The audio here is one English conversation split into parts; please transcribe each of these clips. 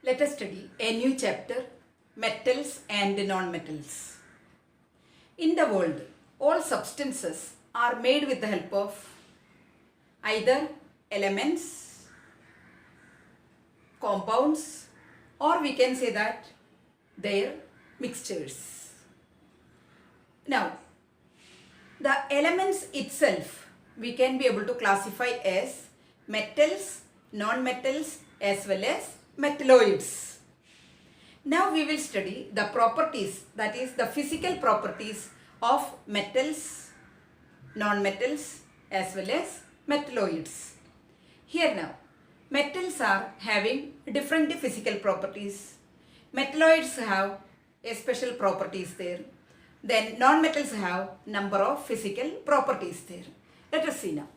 Let us study a new chapter, metals and non-metals. In the world, all substances are made with the help of either elements, compounds, or we can say that their mixtures. Now, the elements itself we can be able to classify as metals, non-metals as well as metalloids. Now we will study the properties, that is the physical properties of metals, non-metals as well as metalloids. Here now, metals are having different physical properties. Metalloids have a special properties there. Then non-metals have number of physical properties there. Let us see now.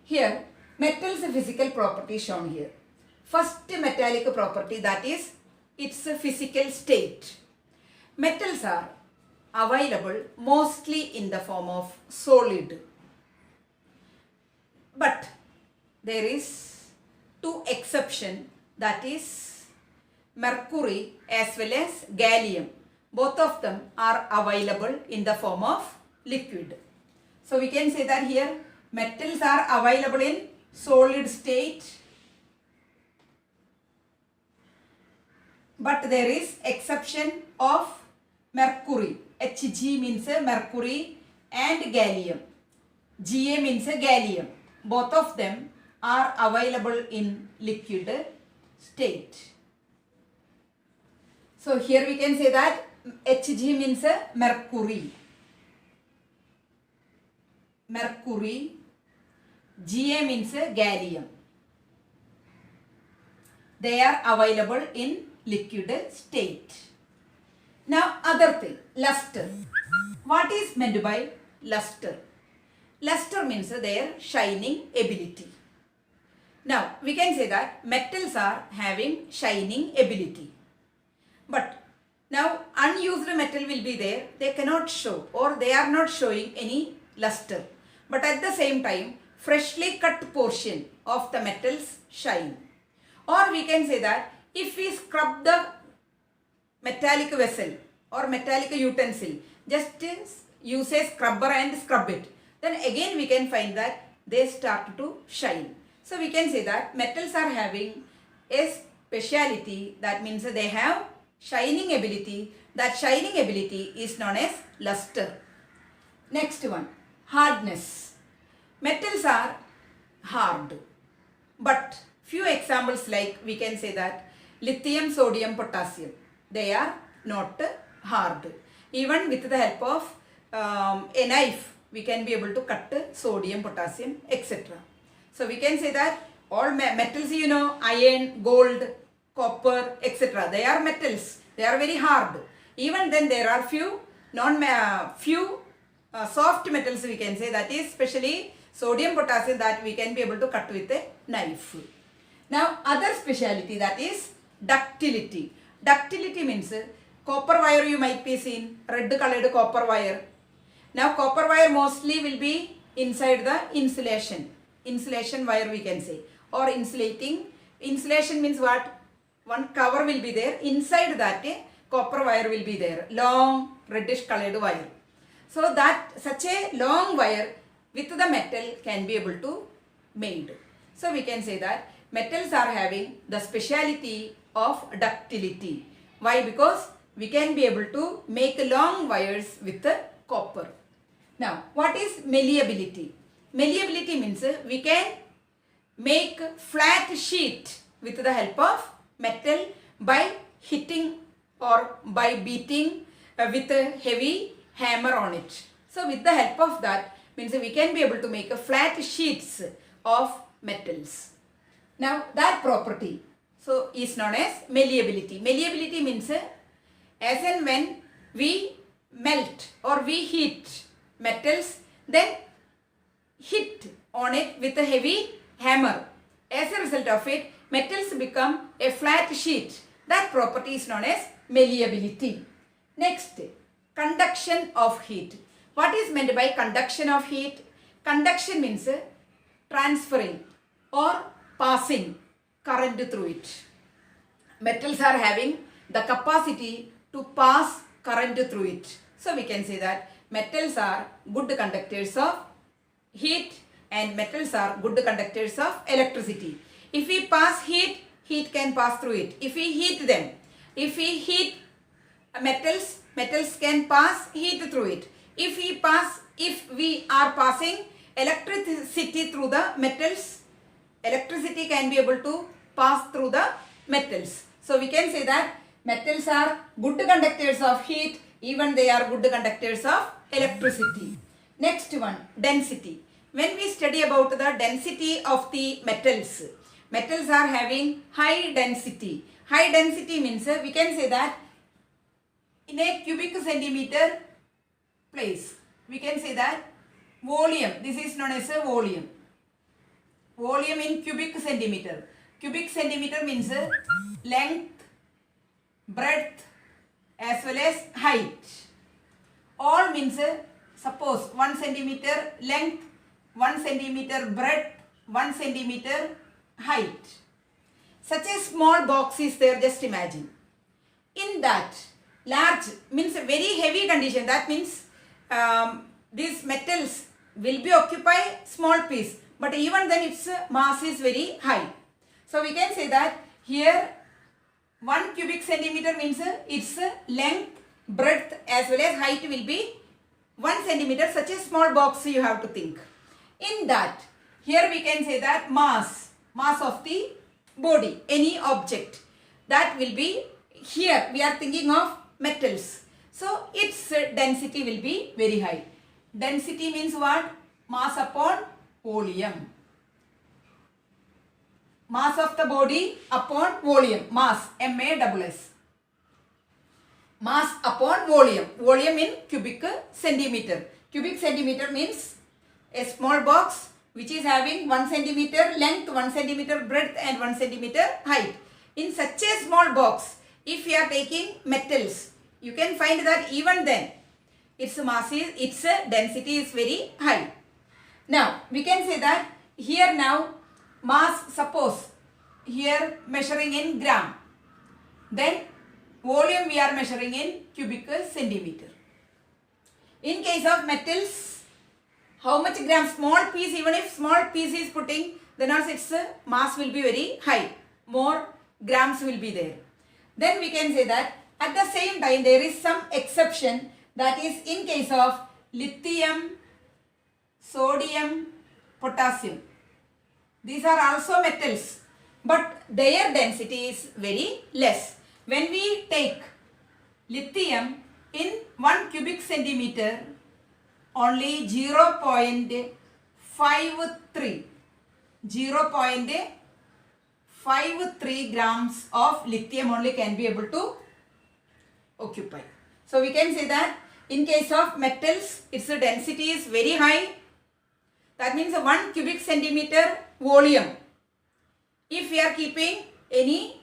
Here, metals physical property shown here. First metallic property, that is its physical state. Metals are available mostly in the form of solid. But there is two exception, that is mercury as well as gallium. Both of them are available in the form of liquid. So we can say that here metals are available in solid state, but there is exception of mercury. Hg means mercury and gallium. Ga means gallium. Both of them are available in liquid state. So here we can say that Hg means mercury. Mercury. Ga means gallium. They are available in liquid state. Now other thing, luster. What is meant by luster? Luster means their shining ability. Now we can say that metals are having shining ability. But now unused metal will be there, they cannot show or they are not showing any luster. But at the same time, freshly cut portion of the metals shine. Or we can say that if we scrub the metallic vessel or metallic utensil, just use a scrubber and scrub it, then again we can find that they start to shine. So we can say that metals are having a speciality, that means they have shining ability. That shining ability is known as luster. Next one, hardness. Metals are hard, but few examples like we can say that lithium, sodium, potassium, they are not hard. Even with the help of a knife, we can be able to cut sodium, potassium, etc. So we can say that all metals, you know, iron, gold, copper, etc. They are metals. They are very hard. Even then there are few soft metals, we can say, that is especially sodium, potassium, that we can be able to cut with a knife. Now other speciality, that is ductility. Ductility means copper wire you might be seen, red colored copper wire. Now copper wire mostly will be inside the insulation. Insulation wire we can say, or insulating. Insulation means what? One cover will be there. Inside that copper wire will be there. Long reddish colored wire. So that such a long wire with the metal can be able to made. So we can say that metals are having the speciality of ductility. Why? Because we can be able to make long wires with the copper. Now what is malleability? Malleability means we can make flat sheet with the help of metal by hitting or by beating with a heavy hammer on it. So with the help of that means we can be able to make a flat sheets of metals. Now that property so is known as malleability. Malleability means as and when we melt or we heat metals, then hit on it with a heavy hammer. As a result of it, metals become a flat sheet. That property is known as malleability. Next, conduction of heat. What is meant by conduction of heat? Conduction means transferring or passing current through it. metals are having the capacity to pass current through it. So we can say that metals are good conductors of heat and metals are good conductors of electricity. If we pass heat, heat can pass through it. If we heat them, if we heat metals, metals can pass heat through it. If we are passing electricity through the metals, electricity can be able to pass through the metals. So we can say that metals are good conductors of heat, even they are good conductors of electricity. Next one, density. When we study about the density of the metals, metals are having high density. High density means we can say that in a cubic centimeter place, we can say that volume, this is known as a volume. Volume in cubic centimeter. Cubic centimeter means length, breadth as well as height. All means suppose 1 centimeter length, 1 centimeter breadth, 1 centimeter height. Such a small box is there, just imagine. In that large means a very heavy condition, that means these metals will be occupy small piece, but even then its mass is very high. So we can say that here 1 cubic centimeter means its length, breadth as well as height will be 1 centimeter. Such a small box you have to think. In that, here we can say that mass of the body, any object, that will be, here we are thinking of metals. So its density will be very high. Density means what? Mass upon volume. Mass of the body upon volume. Mass, M-A-S-S. Mass upon volume. Volume in cubic centimeter. Cubic centimeter means a small box which is having 1 centimeter length, 1 centimeter breadth and 1 centimeter height. In such a small box, if you are taking metals, you can find that even then its mass is, its density is very high. Now we can say that here now mass, suppose here measuring in gram, then volume we are measuring in cubic centimeter. In case of metals, how much gram? Small piece, even if small piece is putting, then also its mass will be very high. More grams will be there. Then we can say that at the same time there is some exception, that is in case of lithium, sodium, potassium. These are also metals, but their density is very less. When we take lithium in 1 cubic centimeter, only 0.53 grams of lithium only can be able to occupy. So we can say that in case of metals, its density is very high. That means 1 cubic centimeter volume. If we are keeping any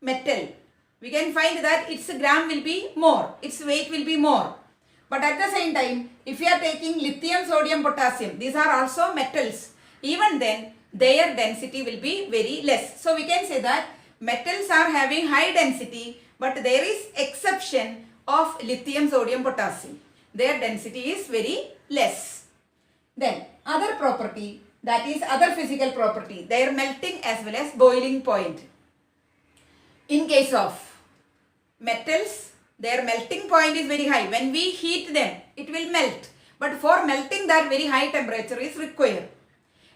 metal, we can find that its gram will be more, its weight will be more. But at the same time, if we are taking lithium, sodium, potassium, these are also metals. Even then, their density will be very less. So we can say that metals are having high density, but there is exception of lithium, sodium, potassium. Their density is very less. Then other property, that is other physical property, their melting as well as boiling point. In case of metals, their melting point is very high. When we heat them, it will melt. But for melting, that very high temperature is required.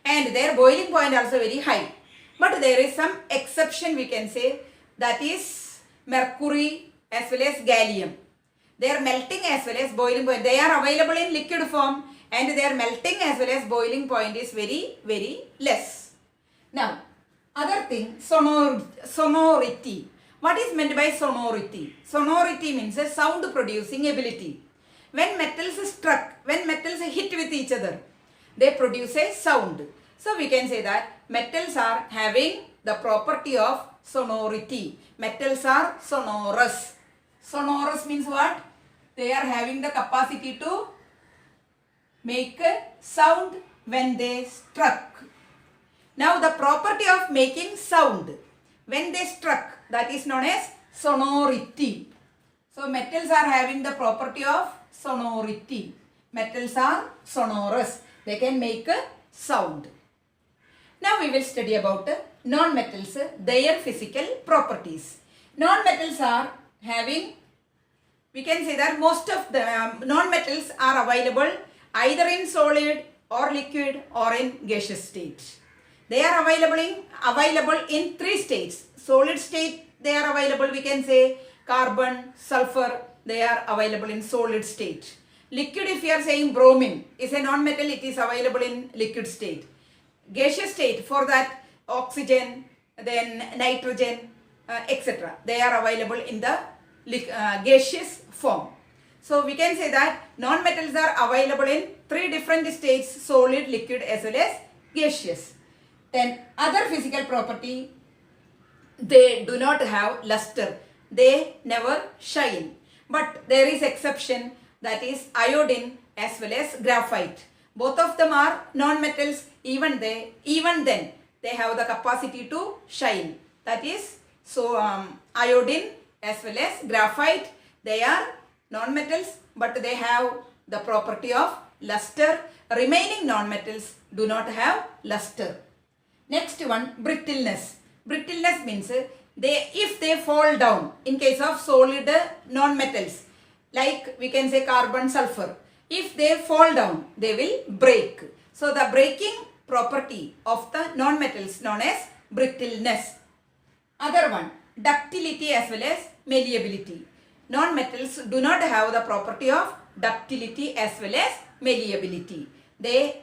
And their boiling point also very high. But there is some exception we can say, that is mercury as well as gallium. Their melting as well as boiling point, they are available in liquid form and their melting as well as boiling point is very, very less. Now, other thing, sonority. What is meant by sonority? Sonority means a sound producing ability. When metals hit with each other, they produce a sound. So we can say that metals are having the property of sonority. Metals are sonorous. Sonorous means what? They are having the capacity to make a sound when they struck. Now the property of making sound. when they struck, that is known as sonority. So metals are having the property of sonority. Metals are sonorous. They can make a sound. Now we will study about non-metals, their physical properties. Non-metals are having, we can say that most of the non-metals are available either in solid or liquid or in gaseous state. They are available in three states. Solid state, they are available, we can say carbon, sulfur, they are available in solid state. Liquid, if you are saying bromine is a non-metal, it is available in liquid state. Gaseous state, for that oxygen, then nitrogen, etc. They are available in the gaseous form. So we can say that non-metals are available in three different states: solid, liquid as well as gaseous. Then other physical property, they do not have luster. They never shine. But there is exception, that is iodine as well as graphite. Both of them are non-metals. Even then they have the capacity to shine. That is, so iodine as well as graphite, they are non-metals, but they have the property of luster. Remaining non-metals do not have luster. Next one, brittleness. Brittleness means if they fall down, in case of solid non-metals, like we can say carbon, sulfur, if they fall down, they will break. So the breaking property of the non-metals known as brittleness. Other one, ductility as well as malleability. Non-metals do not have the property of ductility as well as malleability. They,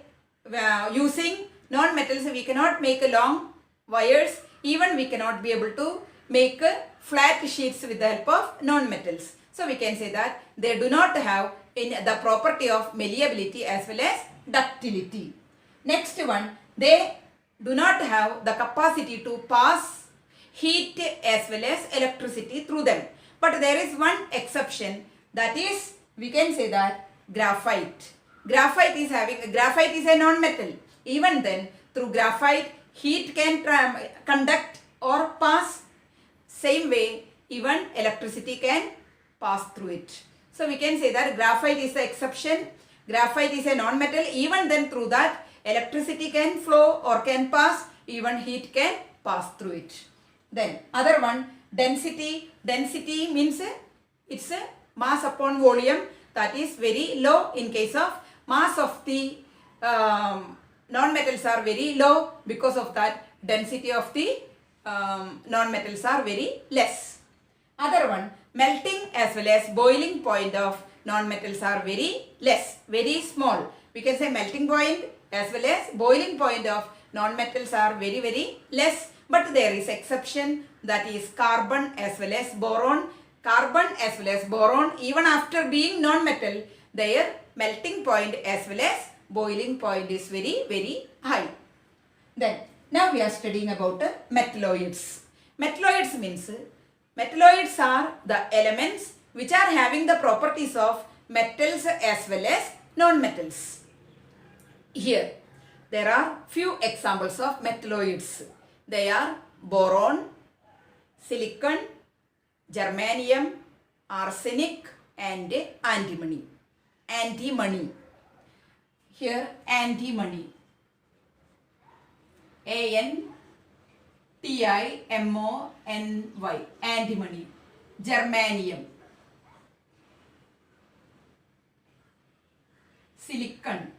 using non-metals, we cannot make long wires. Even we cannot be able to make flat sheets with the help of non-metals. So we can say that they do not have the property of malleability as well as ductility. Next one, they do not have the capacity to pass heat as well as electricity through them. But there is one exception, that is, we can say that graphite. Graphite is a non-metal. Even then, through graphite, heat can conduct or pass. Same way, even electricity can pass through it. So we can say that graphite is the exception. Graphite is a non-metal. Even then, through that, electricity can flow or can pass. Even heat can pass through it. Then other one, density. Density means it's a mass upon volume, that is very low. In case of mass of the non-metals are very low, because of that density of the non-metals are very less. Other one, melting as well as boiling point of non-metals are very less, very small. We can say melting point as well as boiling point of non-metals are very, very less. But there is exception, that is carbon as well as boron. Carbon as well as boron, even after being non-metal, their melting point as well as boiling point is very, very high. Then now we are studying about metalloids. Metalloids means, metalloids are the elements which are having the properties of metals as well as non-metals. Here there are few examples of metalloids. They are boron, silicon, germanium, arsenic and antimony. Antimony. Here antimony. A-N-T-I-M-O-N-Y. Antimony. Germanium. Silicon.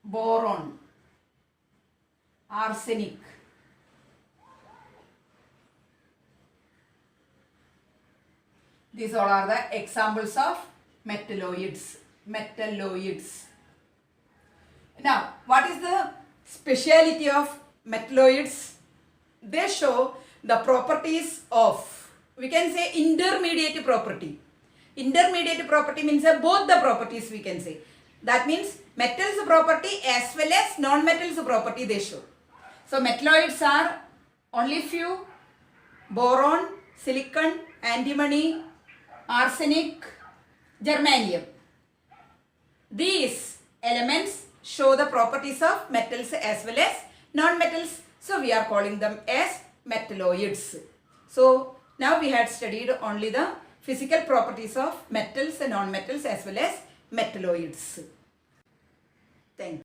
Boron. Arsenic. These all are the examples of metalloids. Metalloids. Now, what is the speciality of metalloids? They show the properties of, we can say, intermediate property. Intermediate property means both the properties we can say. That means metals property as well as non-metals property they show. So metalloids are only few: boron, silicon, antimony, arsenic, germanium. These elements show the properties of metals as well as non-metals. So we are calling them as metalloids. So now we had studied only the physical properties of metals and non-metals as well as metalloids. Thank you.